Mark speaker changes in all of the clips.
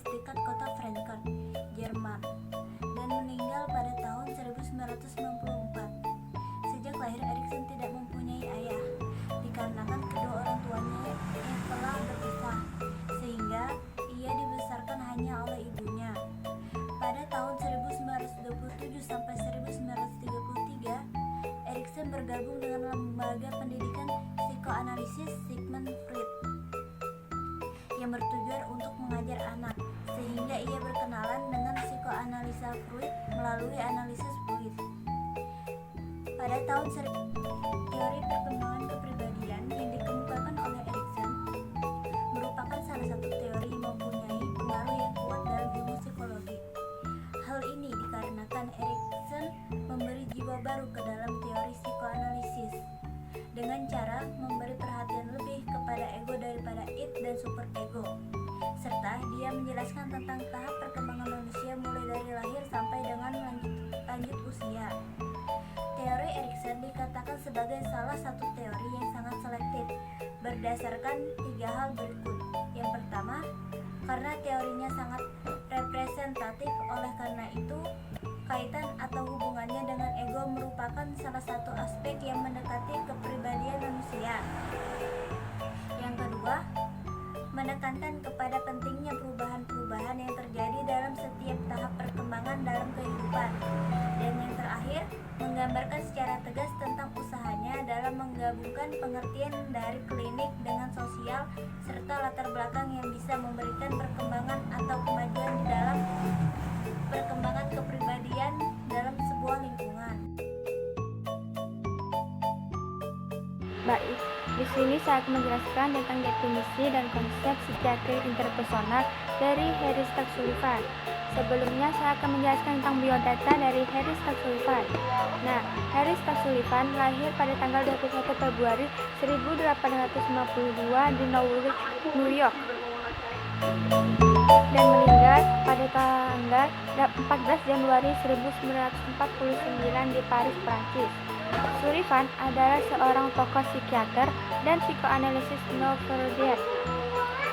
Speaker 1: dekat kota Frankfurt, Jerman, dan meninggal pada tahun 1994. Sejak lahir, Erikson tidak mempunyai ayah, dikarenakan kedua orang tuanya yang telah berpisah, sehingga ia dibesarkan hanya oleh ibunya. Pada tahun 1927 sampai 1933, Erikson bergabung dengan lembaga pendidikan psikoanalisis Sigmund Freud yang bertujuan untuk mengajar anak, sehingga ia berkenalan dengan psikoanalisa Freud melalui analisis Freud. Pada tahun teori perkembangan kepribadian yang dikemukakan oleh Erikson merupakan salah satu teori yang mempunyai pengaruh yang kuat dalam ilmu psikologi. Hal ini dikarenakan Erikson memberi jiwa baru ke dalam teori psikoanalisis dengan cara memberi perhatian lebih kepada ego daripada id dan superego, serta dia menjelaskan tentang tahap perkembangan manusia mulai dari lahir sampai dengan lanjut usia. Teori Erikson dikatakan sebagai salah satu teori yang sangat selektif berdasarkan 3 hal berikut. Yang pertama, karena teorinya sangat representatif, oleh karena itu kaitan atau hubungannya dengan ego merupakan salah satu aspek yang mendekati kepribadian manusia. Yang kedua, menekankan kepada pentingnya perubahan-perubahan yang terjadi dalam setiap tahap perkembangan dalam kehidupan. Dan yang terakhir, menggambarkan secara tegas tentang usahanya dalam menggabungkan pengertian dari klinik dengan sosial serta latar belakang yang bisa memberikan perkembangan atau kemajuan di dalam perkembangan kepribadian dalam sebuah lingkungan.
Speaker 2: Baik, di sini saya akan menjelaskan tentang definisi dan konsep psikiatri interpersonal dari Harry Stack Sullivan. Sebelumnya saya akan menjelaskan tentang biodata dari Harry Stack Sullivan. Nah, Harry Stack Sullivan lahir pada tanggal 21 Februari 1852 di Norwich, New York, dan meninggal pada tanggal 14 Januari 1949 di Paris, Prancis. Sullivan adalah seorang tokoh psikiater dan psikoanalisis non-Freudian.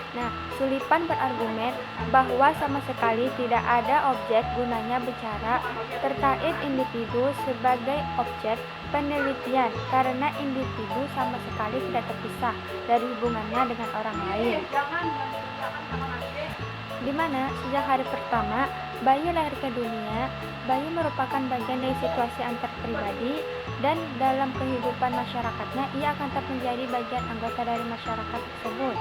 Speaker 2: Nah, Sullivan berargumen bahwa sama sekali tidak ada objek gunanya bicara terkait individu sebagai objek penelitian karena individu sama sekali tidak terpisah dari hubungannya dengan orang lain. Di mana sejak hari pertama bayi lahir ke dunia, bayi merupakan bagian dari situasi antar pribadi dan dalam kehidupan masyarakatnya ia akan tetap menjadi bagian anggota dari masyarakat tersebut.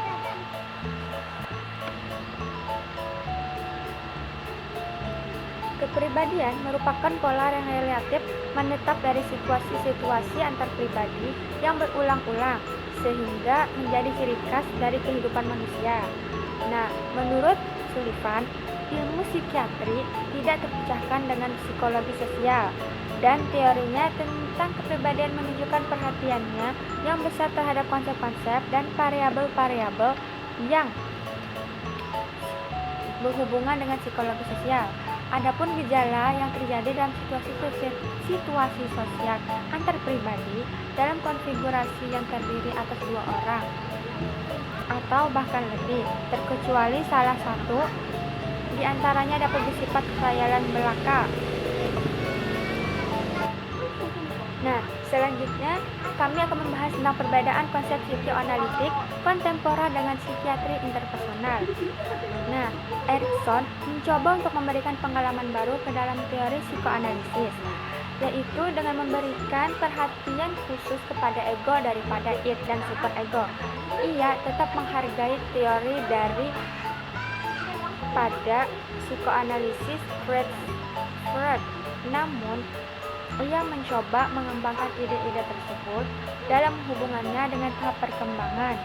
Speaker 2: Kepribadian merupakan pola yang relatif menetap dari situasi-situasi antar pribadi yang berulang-ulang sehingga menjadi ciri khas dari kehidupan manusia. Nah, menurut Sullivan, ilmu psikiatri tidak terpisahkan dengan psikologi sosial dan teorinya tentang kepribadian menunjukkan perhatiannya yang besar terhadap konsep-konsep dan variabel-variabel yang berhubungan dengan psikologi sosial. Adapun gejala yang terjadi dalam situasi sosial antar pribadi dalam konfigurasi yang terdiri atas 2 orang atau bahkan lebih, terkecuali salah satu di antaranya dapat bersifat khayalan belaka. Nah, selanjutnya kami akan membahas tentang perbedaan konsep psikoanalitik kontemporer dengan psikiatri interpersonal. Nah, Erikson mencoba untuk memberikan pengalaman baru ke dalam teori psikoanalisis, yaitu dengan memberikan perhatian khusus kepada ego daripada id dan superego. Ia tetap menghargai teori dari pada psikoanalisis Freud, namun ia mencoba mengembangkan ide-ide tersebut dalam hubungannya dengan tahap perkembangan,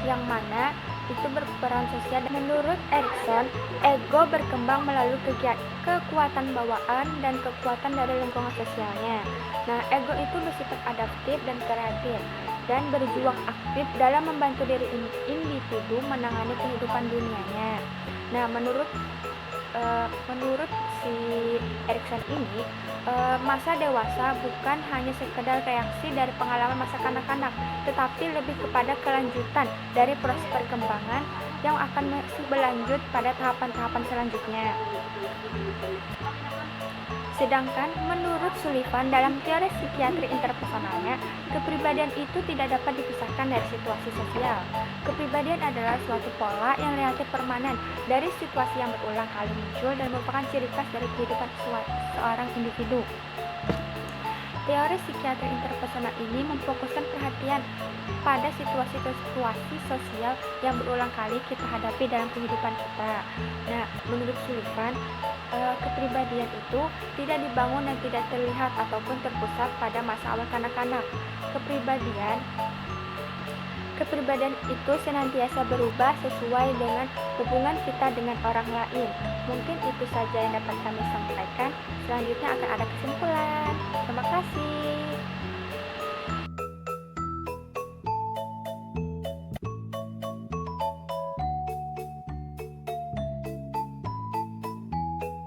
Speaker 2: yang mana itu berperan sosial. Menurut Erikson, ego berkembang melalui kekuatan bawaan dan kekuatan dari lingkungan sosialnya. Nah, ego itu bersifat adaptif dan kreatif dan berjuang aktif dalam membantu diri individu menangani kehidupan dunianya. Nah, menurut si Erikson ini, masa dewasa bukan hanya sekedar reaksi dari pengalaman masa kanak-kanak, tetapi lebih kepada kelanjutan dari proses perkembangan yang akan masih berlanjut pada tahapan-tahapan selanjutnya. Sedangkan menurut Sullivan dalam teori psikiatri interpersonalnya, kepribadian itu tidak dapat dipisahkan dari situasi sosial. Kepribadian adalah suatu pola yang relatif permanen dari situasi yang berulang kali muncul dan merupakan ciri khas dari kehidupan seorang individu. Teori psikiatri interpersonal ini memfokuskan perhatian pada situasi-situasi sosial yang berulang kali kita hadapi dalam kehidupan kita. Nah, menurut Sullivan, kepribadian itu tidak dibangun dan tidak terlihat ataupun terpusat pada masa awal kanak-kanak. Kepribadian itu senantiasa berubah sesuai dengan hubungan kita dengan orang lain. Mungkin itu saja yang dapat kami sampaikan. Selanjutnya akan ada kesimpulan. Terima kasih.